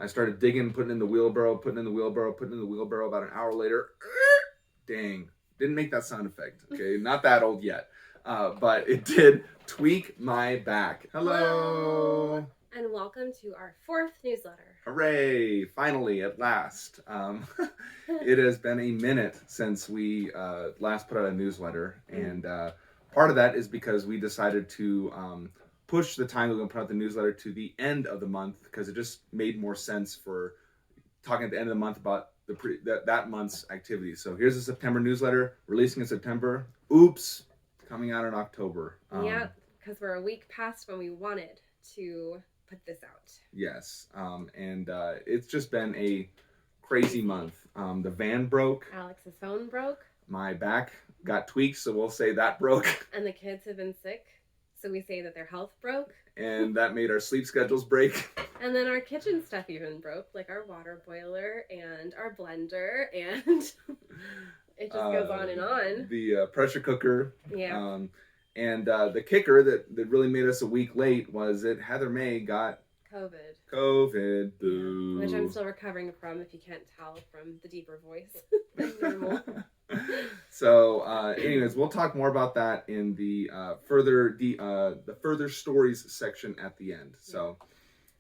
I started digging, putting in the wheelbarrow, about an hour later, dang, didn't make that sound effect. Okay, not that old yet. But it did tweak my back. Hello. And welcome to our 4th newsletter. Hooray! Finally, at last. It has been a minute since we last put out a newsletter, and part of that is because we decided to push the time that we're going to put out the newsletter to the end of the month, because it just made more sense for talking at the end of the month about that month's activities. So here's the September newsletter, releasing in September. Oops, coming out in October. Yeah, because we're a week past when we wanted to put this out. Yes, and it's just been a crazy month. The van broke. Alex's phone broke. My back got tweaked, so we'll say that broke. And the kids have been sick, so we say that their health broke. And that made our sleep schedules break. And then our kitchen stuff even broke, like our water boiler and our blender, and it just goes on and on. The pressure cooker. Yeah. And the kicker that really made us a week late was that Heather May got COVID. Boo. Which I'm still recovering from, if you can't tell from the deeper voice than normal. So, anyways, we'll talk more about that in the further stories section at the end. So,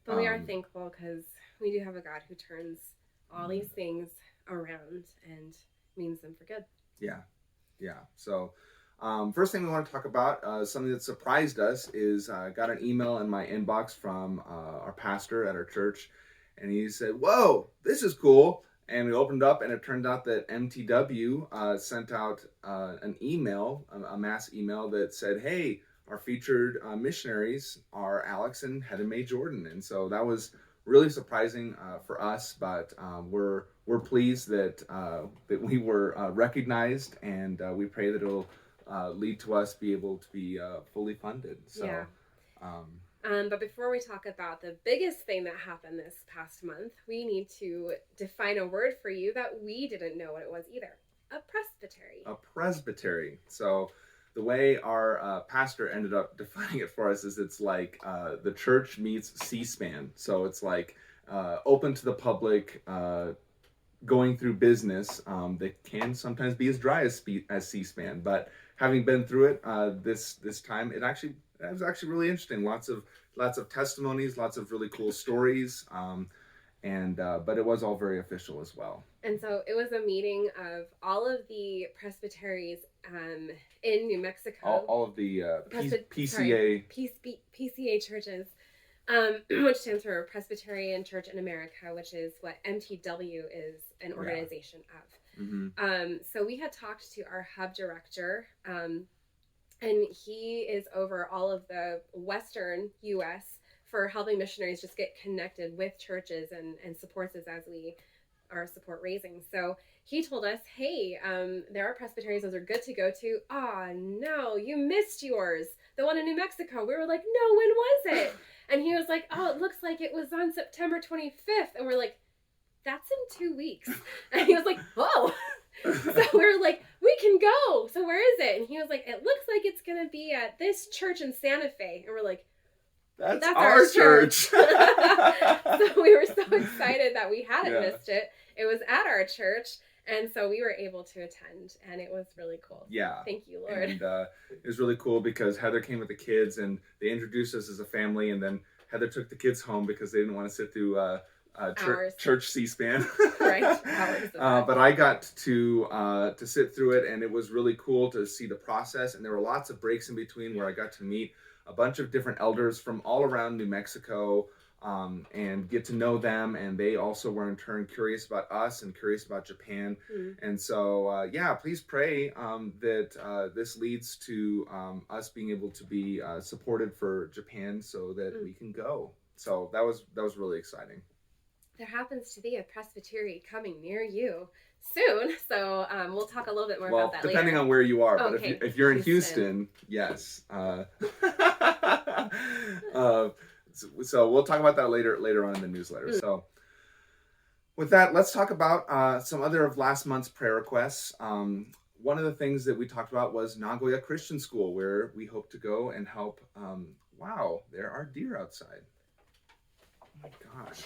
but we are thankful because we do have a God who turns all these things around and means them for good. Yeah. So, first thing we want to talk about, something that surprised us, is I got an email in my inbox from our pastor at our church, and he said, "Whoa, this is cool." And we opened up, and it turned out that MTW sent out an email, a mass email that said, "Hey, our featured missionaries are Alex and Heather May Jordan." And so that was really surprising for us, but we're pleased that we were recognized, and we pray that it'll lead to us be able to be fully funded. So, yeah. But before we talk about the biggest thing that happened this past month, we need to define a word for you that we didn't know what it was either. A presbytery. A presbytery. So the way our pastor ended up defining it for us is it's like the church meets C-SPAN. So it's like open to the public, going through business. They can sometimes be as dry as C-SPAN, but having been through it this time, it was actually really interesting. Lots of testimonies, lots of really cool stories, but it was all very official as well. And so it was a meeting of all of the presbyteries in New Mexico. All of the PCA churches, which stands for Presbyterian Church in America, which is what MTW is an organization of. Mm-hmm. So we had talked to our hub director, and he is over all of the Western U.S. for helping missionaries just get connected with churches and supports us as we are support raising. So he told us, hey, there are presbyteries, those are good to go to. No, you missed yours. The one in New Mexico. We were like, no, when was it? And he was like, it looks like it was on September 25th. And we're like, that's in 2 weeks. And he was like, oh. So we were like, we can go. So where is it? And he was like, it looks like it's going to be at this church in Santa Fe. And we're like, that's our church. So we were so excited that we hadn't missed it. It was at our church. And so we were able to attend, and it was really cool. Yeah. Thank you, Lord. And it was really cool because Heather came with the kids, and they introduced us as a family, and then Heather took the kids home because they didn't want to sit through church C-SPAN. Right. But I got to sit through it, and it was really cool to see the process, and there were lots of breaks in between where I got to meet a bunch of different elders from all around New Mexico, and get to know them, and they also were in turn curious about us and curious about Japan. And so please pray that this leads to us being able to be supported for Japan so that we can go. So that was really exciting. There happens to be a presbytery coming near you soon, so we'll talk a little bit more about that later. Depending on where you are, but okay. if you're in Houston, yes. So we'll talk about that later on in the newsletter. So with that, let's talk about some other of last month's prayer requests. One of the things that we talked about was Nagoya Christian School, where we hope to go and help. Wow, there are deer outside. Oh my gosh.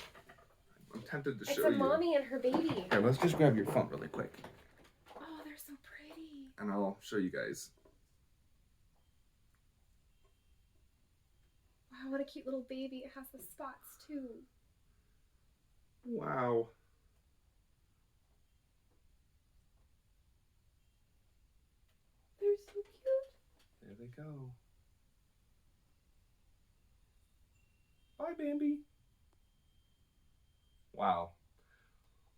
tempted to It's show a you. mommy and her baby. Here, let's just grab your phone really quick. Oh, they're so pretty. And I'll show you guys. Wow, what a cute little baby. It has the spots too. Wow. They're so cute. There they go. Bye, Bambi. Wow.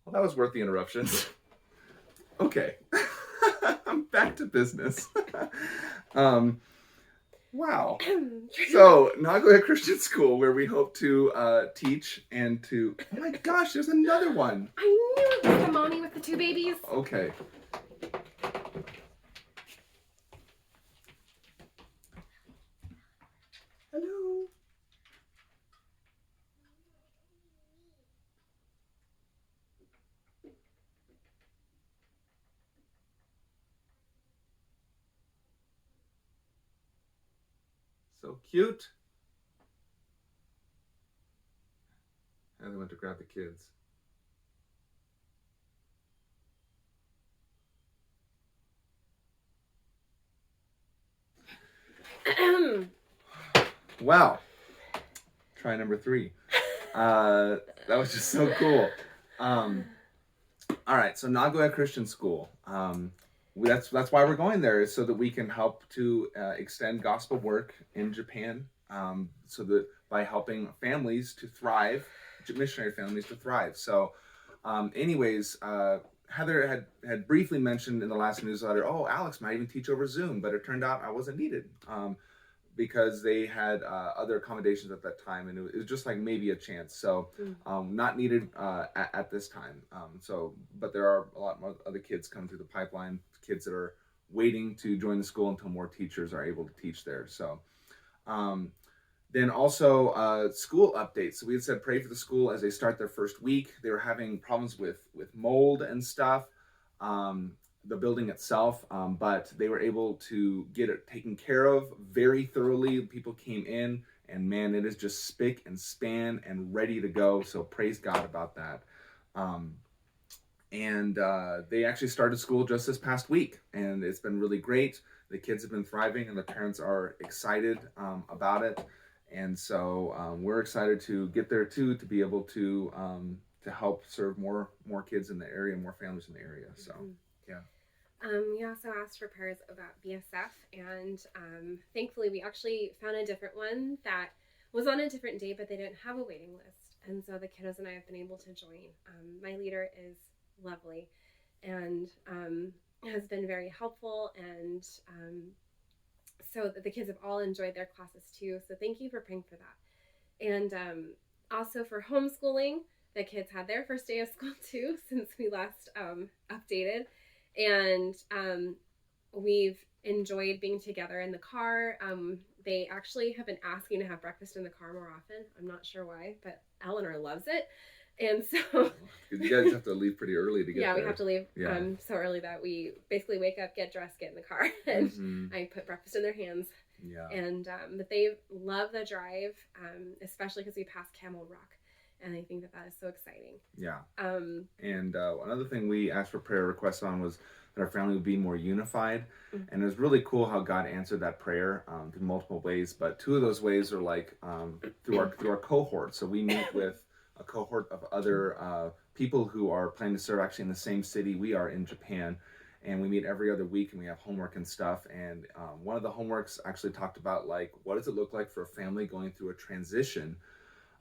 Well, that was worth the interruptions. Okay. I'm back to business. Wow. So, Nagoya Christian School, where we hope to teach and to... Oh my gosh, there's another one. I knew it was the mommy with the two babies. Okay. Hello. So cute. And they went to grab the kids. Wow. Try number 3. That was just so cool. All right, so Nagoya Christian School. That's why we're going there, is so that we can help to extend gospel work in Japan. So that by helping families to thrive, missionary families to thrive. So, anyways, Heather had briefly mentioned in the last newsletter, oh, Alex might even teach over Zoom, but it turned out I wasn't needed. Because they had other accommodations at that time, and it was just like maybe a chance. So not needed at this time. But there are a lot more other kids coming through the pipeline, kids that are waiting to join the school until more teachers are able to teach there. So then also school updates. So we had said pray for the school as they start their first week. They were having problems with mold and stuff. The building itself, but they were able to get it taken care of very thoroughly. People came in, and man, it is just spick and span and ready to go. So praise God about that. They actually started school just this past week, and it's been really great. The kids have been thriving, and the parents are excited about it. And so we're excited to get there too, to be able to help serve more kids in the area, more families in the area. So. Yeah. We also asked for prayers about BSF, and thankfully we actually found a different one that was on a different day, but they didn't have a waiting list, and so the kiddos and I have been able to join. My leader is lovely and has been very helpful, and so the kids have all enjoyed their classes too, so thank you for praying for that. And also for homeschooling, the kids had their first day of school too since we last updated. And we've enjoyed being together in the car. They actually have been asking to have breakfast in the car more often. I'm not sure why, but Eleanor loves it. And so... You guys have to leave pretty early to get there. Yeah, we have to leave so early that we basically wake up, get dressed, get in the car, and I put breakfast in their hands. Yeah. And but they love the drive, especially because we passed Camel Rock. And I think that is so exciting. Yeah. And another thing we asked for prayer requests on was that our family would be more unified. Mm-hmm. And it was really cool how God answered that prayer in multiple ways. But 2 of those ways are like through our cohort. So we meet with a cohort of other people who are planning to serve actually in the same city we are in Japan. And we meet every other week, and we have homework and stuff. And one of the homeworks actually talked about, like, what does it look like for a family going through a transition?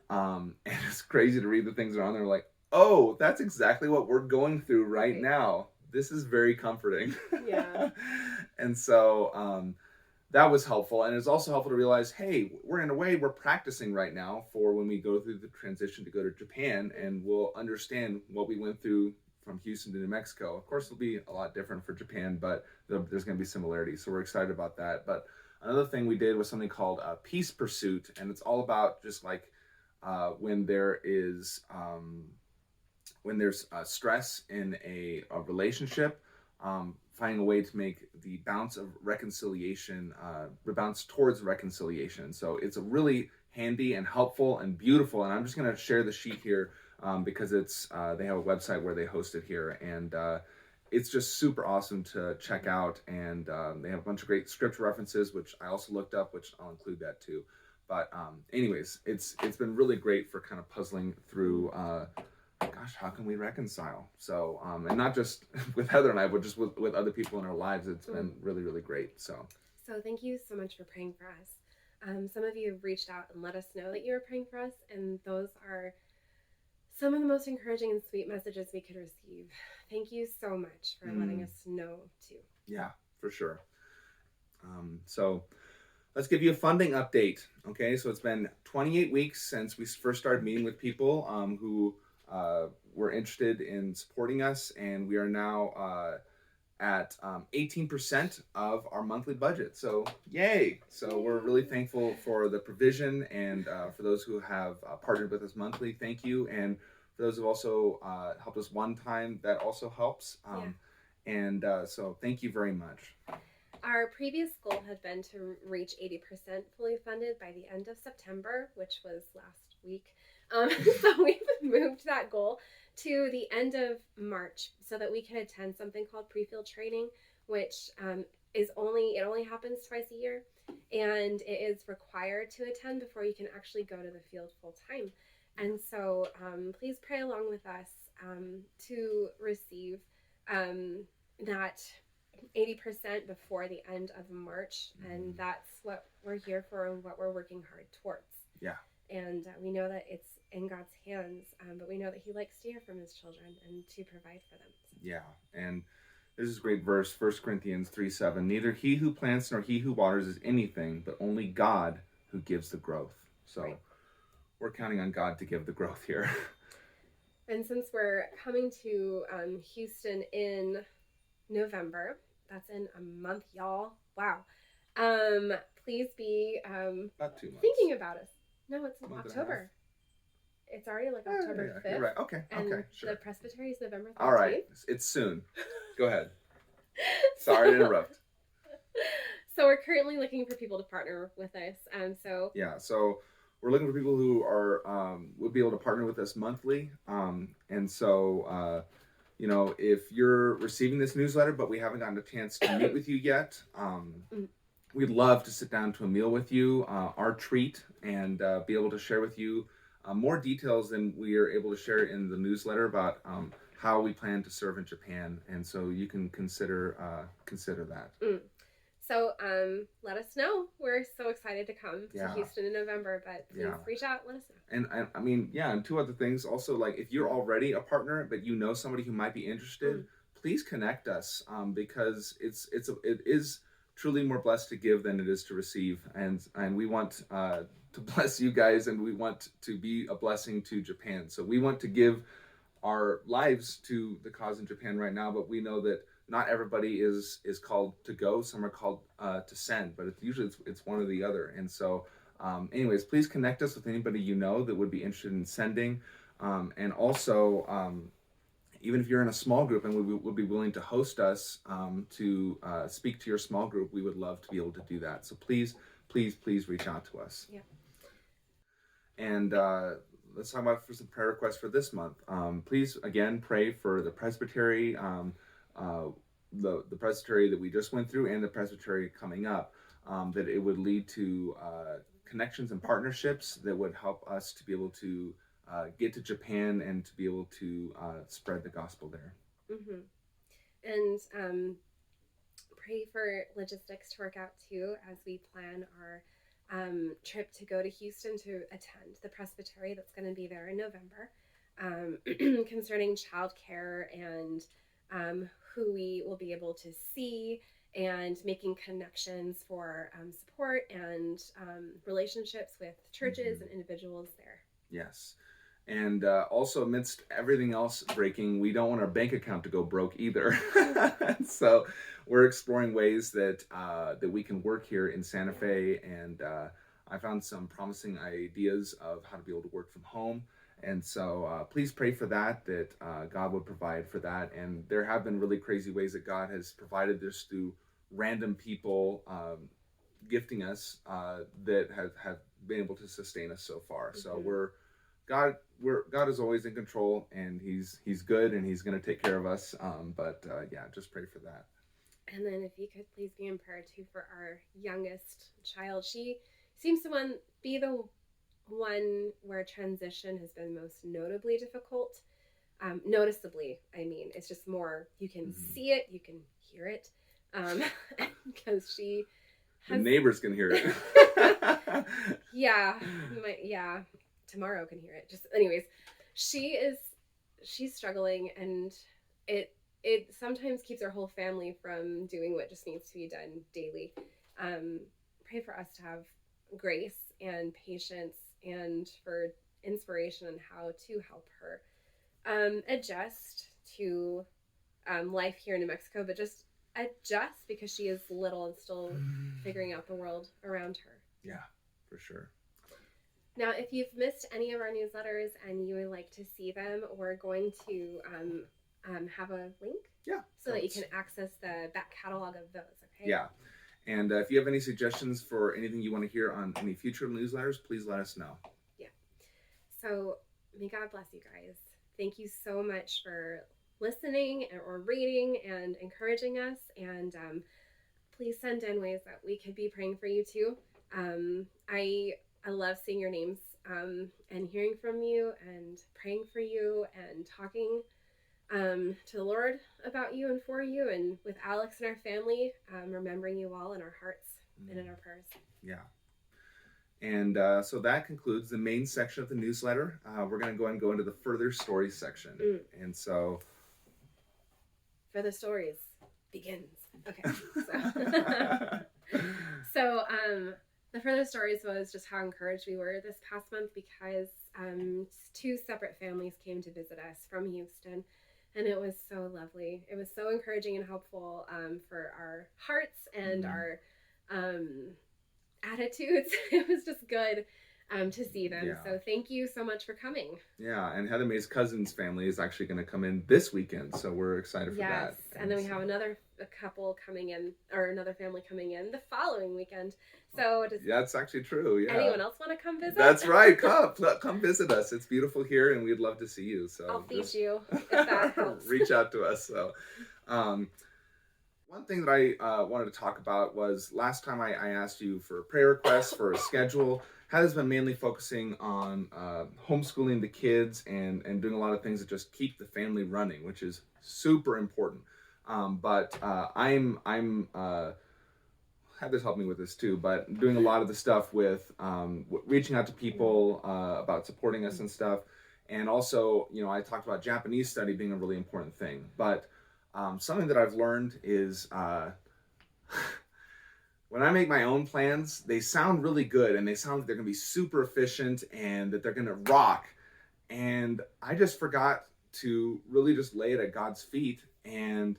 And it's crazy to read the things that are on there, like, oh, that's exactly what we're going through right now. This is very comforting. Yeah. And so that was helpful. And it's also helpful to realize, hey, we're practicing right now for when we go through the transition to go to Japan, and we'll understand what we went through from Houston to New Mexico. Of course, it'll be a lot different for Japan, but there's going to be similarities. So we're excited about that. But another thing we did was something called Peace Pursuit. And it's all about just like, when there's stress in a relationship, finding a way to make the bounce of reconciliation, bounce towards reconciliation. So it's a really handy and helpful and beautiful. And I'm just going to share the sheet here because it's they have a website where they host it here, and it's just super awesome to check out. And they have a bunch of great scripture references, which I also looked up, which I'll include that too. But anyways, it's been really great for kind of puzzling through. Gosh, how can we reconcile? So, and not just with Heather and I, but just with other people in our lives. It's been really, really great. So thank you so much for praying for us. Some of you have reached out and let us know that you were praying for us, and those are some of the most encouraging and sweet messages we could receive. Thank you so much for letting us know too. Yeah, for sure. So let's give you a funding update. Okay, so it's been 28 weeks since we first started meeting with people who were interested in supporting us, and we are now at 18% of our monthly budget. So yay! So we're really thankful for the provision, and for those who have partnered with us monthly, thank you. And for those who also helped us one time, that also helps. And so thank you very much. Our previous goal had been to reach 80% fully funded by the end of September, which was last week. So we've moved that goal to the end of March so that we can attend something called pre-field training, which it only happens twice a year, and it is required to attend before you can actually go to the field full time. And so please pray along with us to receive that 80% before the end of March, and that's what we're here for and what we're working hard towards. Yeah. And we know that it's in God's hands, but we know that He likes to hear from His children and to provide for them. Yeah, and this is a great verse, 1 Corinthians 3:7. Neither he who plants nor he who waters is anything, but only God who gives the growth. So we're counting on God to give the growth here. And since we're coming to Houston in November, that's in a month, y'all. Wow. Please be about 2 months. Thinking about us. No, it's October. It's already like October 5th. You're right. Okay. And okay. Sure. the presbytery is November 13th. All right. It's soon. Go ahead. Sorry to interrupt. So we're currently looking for people to partner with us. So we're looking for people who are would be able to partner with us monthly. And so if you're receiving this newsletter but we haven't gotten a chance to meet with you yet, we'd love to sit down to a meal with you, our treat, and be able to share with you more details than we are able to share in the newsletter about how we plan to serve in Japan. And so you can consider that. So let us know. We're so excited to come to Houston in November, but please reach out, let us know. And I mean, and two other things also, like if you're already a partner but you know somebody who might be interested, please connect us, because it is truly more blessed to give than it is to receive, and we want to bless you guys, and we want to be a blessing to Japan. So we want to give our lives to the cause in Japan right now, but we know that not everybody is called to go. Some are called to send, but it's one or the other. And so anyways, please connect us with anybody you know that would be interested in sending, and also even if you're in a small group and would be willing to host us to speak to your small group, we would love to be able to do that. So please reach out to us. Yeah. And let's talk about for some prayer requests for this month. Please again pray for the presbytery, the presbytery that we just went through, and the presbytery coming up, that it would lead to connections and partnerships that would help us to be able to get to Japan and to be able to spread the gospel there. And pray for logistics to work out too as we plan our trip to go to Houston to attend the presbytery that's going to be there in November, concerning childcare and who we will be able to see, and making connections for support and relationships with churches and individuals there. Yes. And also, amidst everything else breaking, we don't want our bank account to go broke either. So we're exploring ways that we can work here in Santa Fe, and I found some promising ideas of how to be able to work from home. And so please pray for that God would provide for that. And there have been really crazy ways that God has provided this through random people gifting us that have been able to sustain us so far. So we're God is always in control, and He's good, and He's going to take care of us. But yeah, just pray for that. And then if you could please be in prayer too for our youngest child. She seems to be the one where transition has been most notably difficult. Noticeably, I mean, it's just more, you can see it, you can hear it, because she The has. neighbors can hear it. Yeah, yeah, tomorrow can hear it. Just, anyways, she's struggling, and it it sometimes keeps our whole family from doing what just needs to be done daily. Um, Pray for us to have grace and patience, and for inspiration on how to help her adjust to life here in New Mexico, but just adjust because she is little and still figuring out the world around her. Yeah, for sure. Now, if you've missed any of our newsletters and you would like to see them, we're going to have a link, yeah, so that you can access the back catalog of those. Okay. Yeah. And if you have any suggestions for anything you want to hear on any future newsletters, please let us know. Yeah. So may God bless you guys. Thank you so much for listening or reading and encouraging us. And please send in ways that we could be praying for you too. I love seeing your names and hearing from you and praying for you and talking to the Lord about you and for you, and with Alex and our family, remembering you all in our hearts and in our prayers. Yeah. And so that concludes the main section of the newsletter. We're going to go ahead and go into the further stories section. And so... Further stories begins. Okay. So the further stories was just how encouraged we were this past month, because two separate families came to visit us from Houston. And it was so lovely. It was so encouraging and helpful for our hearts and our attitudes. It was just good to see them. Yeah. So thank you so much for coming. Yeah, and Heather May's cousin's family is actually going to come in this weekend, so we're excited for that. Yes, and then we have another couple coming in, or another family coming in the following weekend. So that's actually true. Yeah. Anyone else want to come visit? That's right. Come visit us. It's beautiful here, and we'd love to see you. So I'll feed you if that helps. Reach out to us. So, one thing that I wanted to talk about was last time I asked you for prayer requests for a schedule. Heather's been mainly focusing on homeschooling the kids and doing a lot of things that just keep the family running, which is super important. But I'm Heather's helped me with this too, but doing a lot of the stuff with reaching out to people about supporting us and stuff. And also, I talked about Japanese study being a really important thing. But something that I've learned is when I make my own plans, they sound really good and they sound like they're going to be super efficient and that they're going to rock. And I just forgot to really just lay it at God's feet and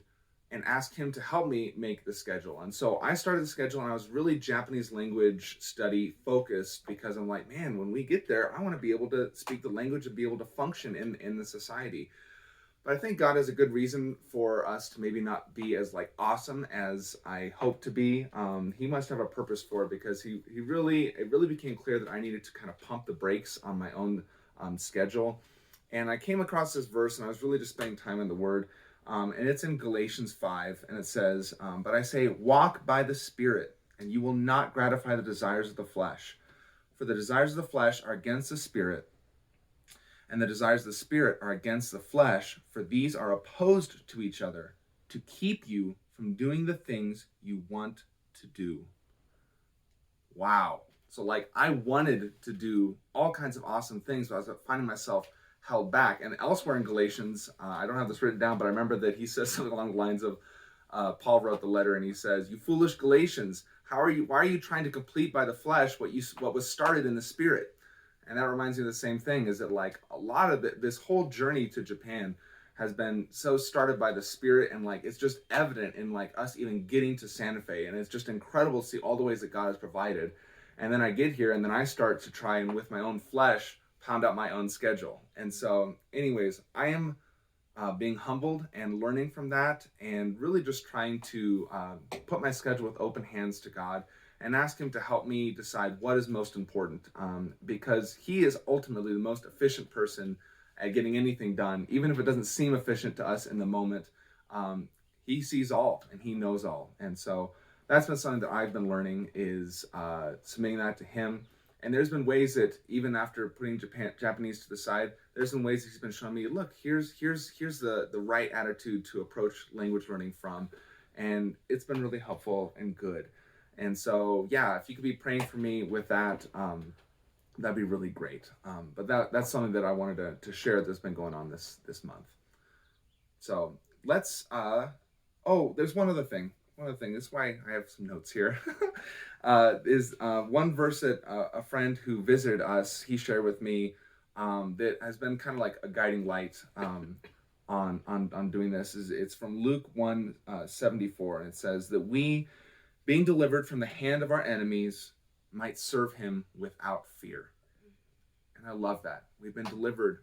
ask him to help me make the schedule. And so I started the schedule, and I was really Japanese language study focused, because I'm like, man, when we get there, I want to be able to speak the language and be able to function in the society. But I think God has a good reason for us to maybe not be as awesome as I hope to be. He must have a purpose for it, because it really became clear that I needed to kind of pump the brakes on my own schedule. And I came across this verse, and I was really just spending time in the Word. And it's in Galatians 5, and it says, but I say, walk by the Spirit, and you will not gratify the desires of the flesh. For the desires of the flesh are against the Spirit, and the desires of the Spirit are against the flesh, for these are opposed to each other, to keep you from doing the things you want to do. Wow. So I wanted to do all kinds of awesome things, but I was finding myself held back. And elsewhere in Galatians, I don't have this written down, but I remember that he says something along the lines of, Paul wrote the letter, and he says, "You foolish Galatians, why are you trying to complete by the flesh what was started in the Spirit?" And that reminds me of the same thing, is that a lot of this whole journey to Japan has been so started by the Spirit, and it's just evident in us even getting to Santa Fe, and it's just incredible to see all the ways that God has provided. And then I get here, and then I start to try and with my own flesh pound out my own schedule. And so anyways, I am being humbled and learning from that, and really just trying to put my schedule with open hands to God, and ask him to help me decide what is most important, because he is ultimately the most efficient person at getting anything done, even if it doesn't seem efficient to us in the moment. Um, he sees all and he knows all, and so that's been something that I've been learning, is submitting that to him. And there's been ways that even after putting Japanese to the side, there's been ways that he's been showing me, look, here's the right attitude to approach language learning from, and it's been really helpful and good. And so yeah, if you could be praying for me with that, that'd be really great. But that's something that I wanted to share that's been going on this month. So let's oh, there's one other thing. One other thing. This is why I have some notes here. Is one verse that a friend who visited us, he shared with me, that has been kind of like a guiding light, on doing this. Is It's from Luke 1:74, and it says that we, being delivered from the hand of our enemies, might serve him without fear. And I love that. We've been delivered,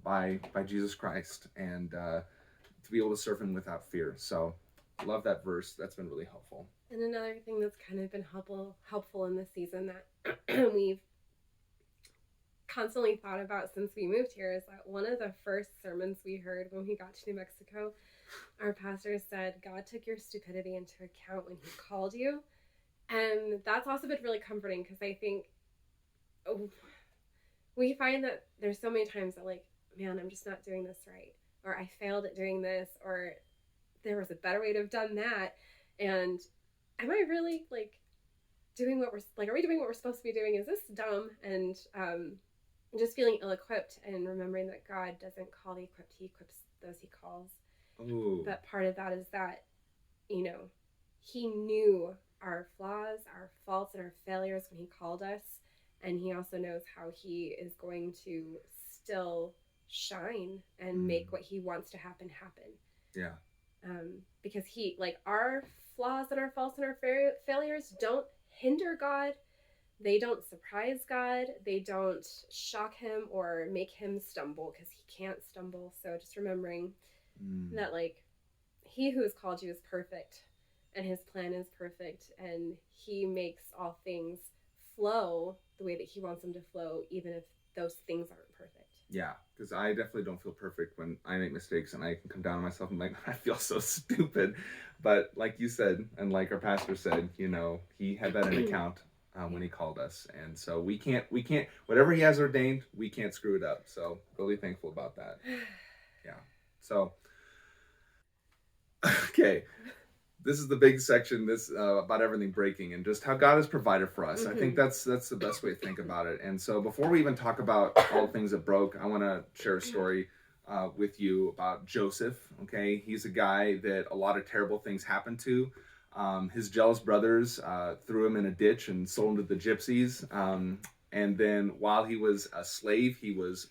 by Jesus Christ, and to be able to serve him without fear. So love that verse. That's been really helpful. And another thing that's kind of been helpful in this season that we've constantly thought about since we moved here is that one of the first sermons we heard when we got to New Mexico, our pastor said, God took your stupidity into account when he called you. And that's also been really comforting, because I think we find that there's so many times that, like, man, I'm just not doing this right, or I failed at doing this, or there was a better way to have done that, and am I really, like, doing what we're, like, are we doing what we're supposed to be doing? Is this dumb? And just feeling ill-equipped, and remembering that God doesn't call the equipped, he equips those he calls. Ooh. But part of that is that, he knew our flaws, our faults, and our failures when he called us, and he also knows how he is going to still shine and make what he wants to happen. Yeah. Because he, like, our flaws and our faults and our failures don't hinder God. They don't surprise God. They don't shock him or make him stumble, because he can't stumble. So just remembering that, like, he who has called you is perfect, and his plan is perfect, and he makes all things flow the way that he wants them to flow, even if those things aren't perfect. Yeah, because I definitely don't feel perfect when I make mistakes, and I can come down on myself and, like, I feel so stupid. But like you said, and like our pastor said, he had that in account when he called us, and so we can't, whatever he has ordained, we can't screw it up. So really thankful about that. Yeah. So okay. This is the big section, this about everything breaking and just how God has provided for us. I think that's the best way to think about it. And so before we even talk about all the things that broke, I want to share a story with you about Joseph. Okay, he's a guy that a lot of terrible things happened to. His jealous brothers threw him in a ditch and sold him to the gypsies. And then while he was a slave, he was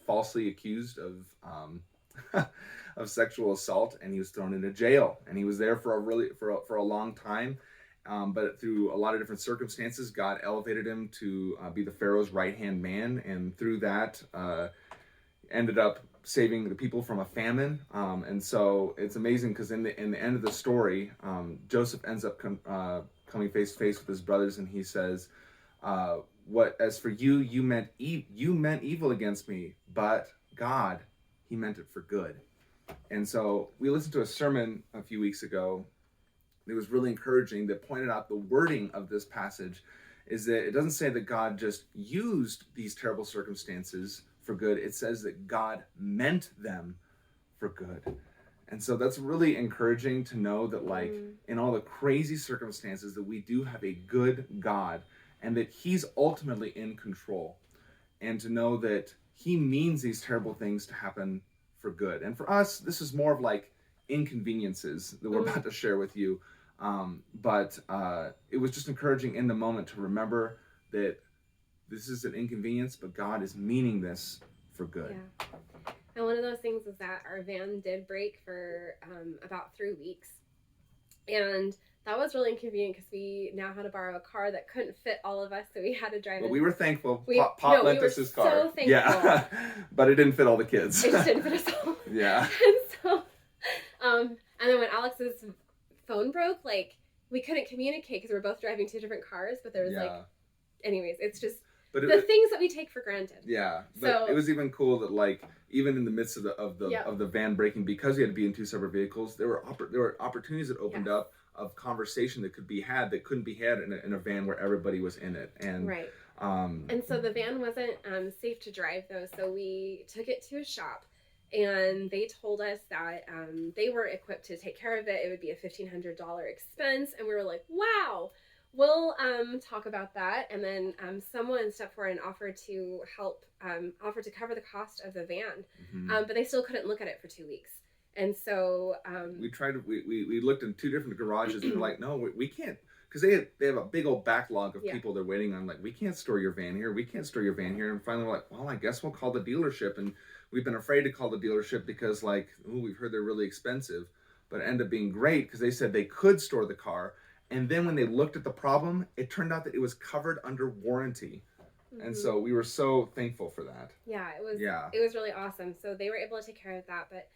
falsely accused of of sexual assault, and he was thrown into jail, and he was there for a long time. But through a lot of different circumstances, God elevated him to be the Pharaoh's right-hand man, and through that ended up saving the people from a famine. And so it's amazing, because in the end of the story, Joseph ends up coming face to face with his brothers, and he says, "What as for you, you meant evil against me, but God, he meant it for good." And so we listened to a sermon a few weeks ago that was really encouraging, that pointed out the wording of this passage is that it doesn't say that God just used these terrible circumstances for good. It says that God meant them for good. And so that's really encouraging to know that, like, in all the crazy circumstances, that we do have a good God, and that he's ultimately in control, and to know that he means these terrible things to happen for good. And for us, this is more of like inconveniences that we're about to share with you. But it was just encouraging in the moment to remember that this is an inconvenience, but God is meaning this for good. Yeah. And one of those things is that our van did break for about 3 weeks. And that was really inconvenient, because we now had to borrow a car that couldn't fit all of us, so we had to drive. But we were thankful. Pop lent us his car. So thankful. Yeah, but it didn't fit all the kids. It just didn't fit us all. Yeah. And so, and then when Alex's phone broke, like, we couldn't communicate because we were both driving two different cars, but there was like, Yeah. anyways, it's just But the things that we take for granted. yeah, but So it was even cool that like even in the midst of yep. the van breaking, because we had to be in two separate vehicles, there were opportunities that opened Yes. up of conversation that could be had that couldn't be had in a van where everybody was in it. And Right. And so the van wasn't safe to drive though, so we took it to a shop, and they told us that they were equipped to take care of it. It would be a $1,500 expense, and we were like, wow. We'll talk about that, and then someone stepped forward and offered to help, offered to cover the cost of the van, but they still couldn't look at it for 2 weeks, and so we tried to, we looked in two different garages and we're like, no, we can't, because they have a big old backlog of Yeah. people they're waiting on. Like, we can't store your van here. We can't store your van here. And finally, we're like, well, I guess we'll call the dealership. And we've been afraid to call the dealership because, like, ooh, we've heard they're really expensive. But it ended up being great because they said they could store the car. And then when they looked at the problem, it turned out that it was covered under warranty. And so we were so thankful for that. Yeah, it was really awesome. So they were able to take care of that. But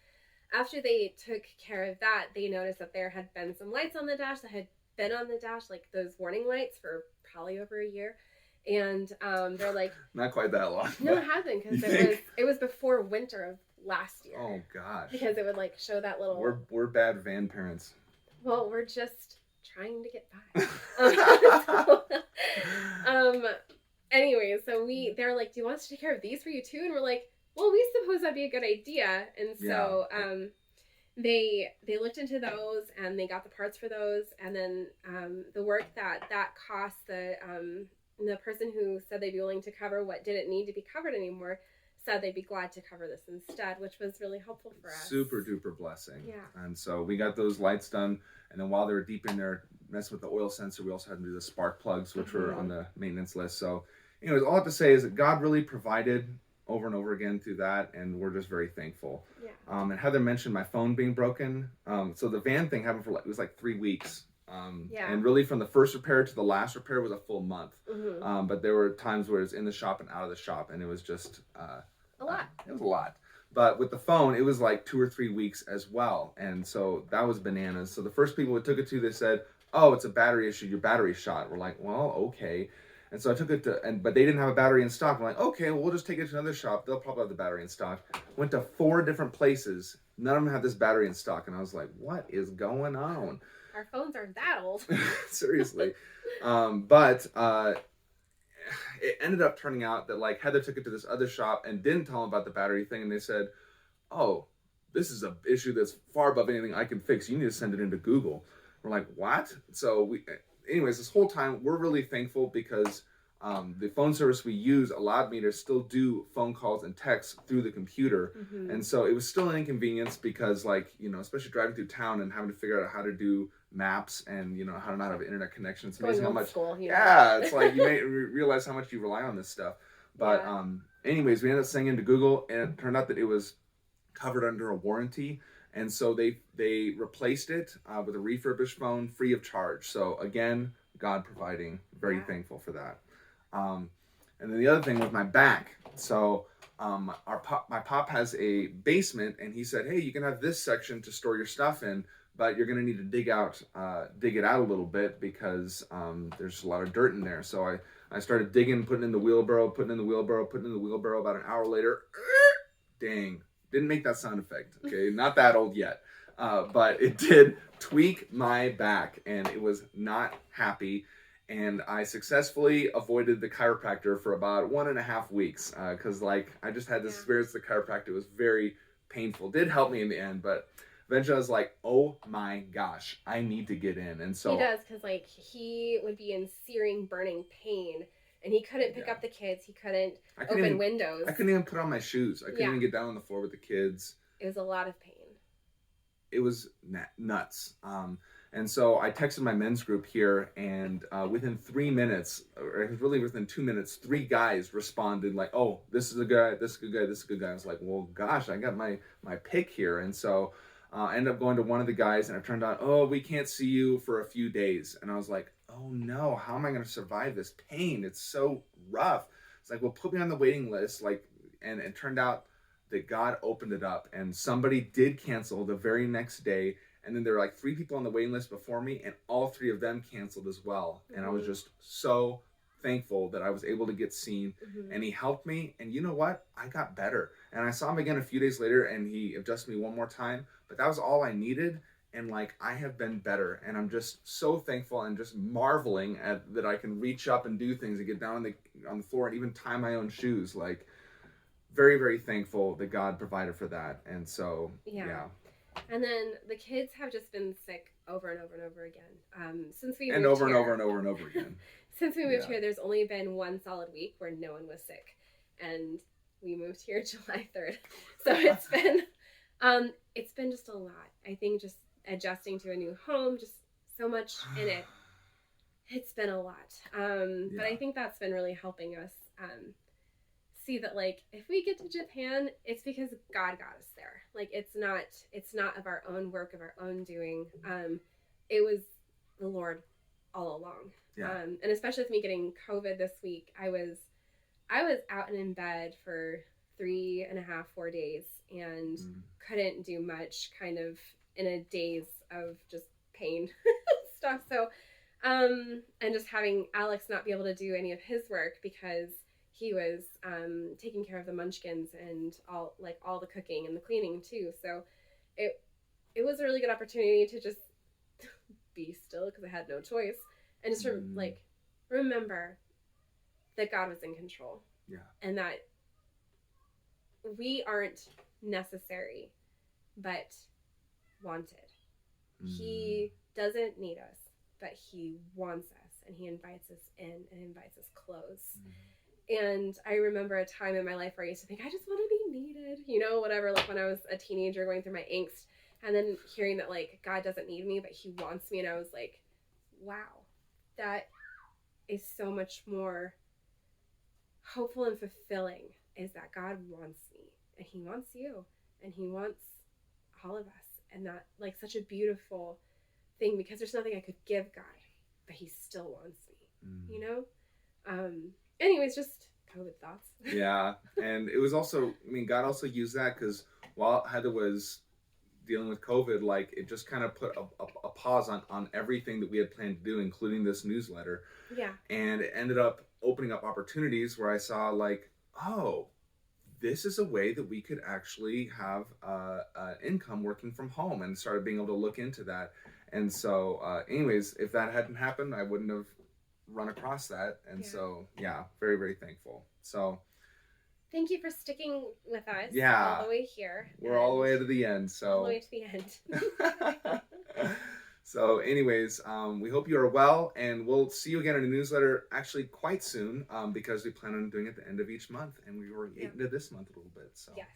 after they took care of that, they noticed that there had been some lights on the dash that had been on the dash, like those warning lights, for probably over a year. And they're like, not quite that long. No, it hasn't, because it was before winter of last year. Oh gosh. Because it would like show that little. We're bad van parents. Well, we're just trying to get by. Anyway, so they're like, do you want us to take care of these for you too? And we're like, well, we suppose that'd be a good idea. And so they looked into those, and they got the parts for those, and then the work that cost, the person who said they'd be willing to cover what didn't need to be covered anymore said they'd be glad to cover this instead, which was really helpful for us. Super duper blessing. Yeah. And so we got those lights done, and then while they were deep in there messing with the oil sensor, we also had to do the spark plugs, which were on the maintenance list. So anyways, all I have to say is that God really provided over and over again through that, and we're just very thankful. Yeah. And Heather mentioned my phone being broken. So the van thing happened for it was like 3 weeks. And really from the first repair to the last repair was a full month. But there were times where it was in the shop and out of the shop, and it was just a lot. It was a lot. But with the phone, it was like 2 or 3 weeks as well. And so that was bananas. So the first people we took it to, they said, oh, it's a battery issue. Your battery's shot. We're like, well, okay. And so I took it to, but they didn't have a battery in stock. I'm like, okay, well, we'll just take it to another shop. They'll probably have the battery in stock. Went to 4 different places. None of them had this battery in stock. And I was like, what is going on? Our phones are that old. Seriously. But it ended up turning out that like Heather took it to this other shop and didn't tell them about the battery thing. And they said, oh, this is an issue that's far above anything I can fix. You need to send it into Google. We're like, what? So anyways, this whole time we're really thankful because the phone service we use allowed me to still do phone calls and texts through the computer. And so it was still an inconvenience because, like, you know, especially driving through town and having to figure out how to do maps and, you know, how to not have an internet connection. It's amazing how much. It's like you may realize how much you rely on this stuff. But anyways, we ended up sending into Google, and it turned out that it was covered under a warranty. And so they replaced it with a refurbished phone free of charge. So again, God providing, very thankful for that. And then the other thing was my back. So my pop has a basement, and he said, hey, you can have this section to store your stuff in, but you're going to need to dig it out a little bit because there's a lot of dirt in there. So I started digging, putting in the wheelbarrow. About an hour later, dang, didn't make that sound effect. Okay, not that old yet. But it did tweak my back, and it was not happy. And I successfully avoided the chiropractor for about 1.5 weeks because, like, I just had this experience with the chiropractor. It was very painful. Did help me in the end, but eventually I was like, oh my gosh, I need to get in. And so he does, because like he would be in searing, burning pain, and he couldn't pick up the kids. He couldn't open windows. I couldn't even put on my shoes. I couldn't even get down on the floor with the kids. It was a lot of pain. It was nuts. And so I texted my men's group here, and within 3 minutes, or really within 2 minutes, 3 guys responded like, oh, this is a guy, this is a good guy, this is a good guy. I was like, well, gosh, I got my pick here. And so I ended up going to one of the guys, and it turned out, oh, we can't see you for a few days. And I was like, oh no, how am I going to survive this pain? It's so rough. It's like, well, put me on the waiting list. Like, and it turned out that God opened it up, and somebody did cancel the very next day. And then there were like 3 people on the waiting list before me, and all 3 of them canceled as well. And I was Mm-hmm. just so thankful that I was able to get seen, Mm-hmm. and he helped me. And you know what? I got better. And I saw him again a few days later, and he adjusted me one more time. But that was all I needed. And like I have been better, and I'm just so thankful and just marveling at that I can reach up and do things and get down on the floor and even tie my own shoes. Like very, very thankful that God provided for that. And so Yeah. yeah, And then the kids have just been sick over and over and over again. Since we and moved over and over here, and over and over again. since we moved Yeah. here, there's only been one solid week where no one was sick, and we moved here July 3rd. So it's been just a lot. I think just adjusting to a new home, just so much in it. It's been a lot. But I think that's been really helping us see that like if we get to Japan, it's because God got us there. Like it's not of our own work, of our own doing. It was the Lord all along. Yeah. And especially with me getting COVID this week, I was out and in bed for 3.5, 4 days and couldn't do much, kind of in a daze of just pain stuff. So and just having Alex not be able to do any of his work because he was taking care of the munchkins and all the cooking and the cleaning too. So it was a really good opportunity to just be still because I had no choice and just remember that God was in control. Yeah. And that we aren't necessary, but wanted. He doesn't need us, but he wants us, and he invites us in and invites us close. And I remember a time in my life where I used to think, I just want to be needed, whatever, like when I was a teenager going through my angst, and then hearing that, like, God doesn't need me, but he wants me, and I was like, wow, that is so much more hopeful and fulfilling, is that God wants me, and he wants you, and he wants all of us, and that, like, such a beautiful thing, because there's nothing I could give God, but he still wants me, anyways, just COVID thoughts. Yeah. And it was also, God also used that because while Heather was dealing with COVID, like it just kind of put a pause on everything that we had planned to do, including this newsletter. Yeah. And it ended up opening up opportunities where I saw like, oh, this is a way that we could actually have income working from home, and started being able to look into that. And so anyways, if that hadn't happened, I wouldn't have run across that. And so yeah, very, very thankful. So thank you for sticking with us yeah, all the way here. We're all the way to the end. So all the way to the end. So anyways, we hope you are well, and we'll see you again in a newsletter actually quite soon, because we plan on doing it at the end of each month, and we were into this month a little bit. So yes.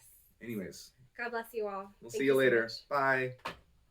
anyways, God bless you all. We'll see you later. Bye.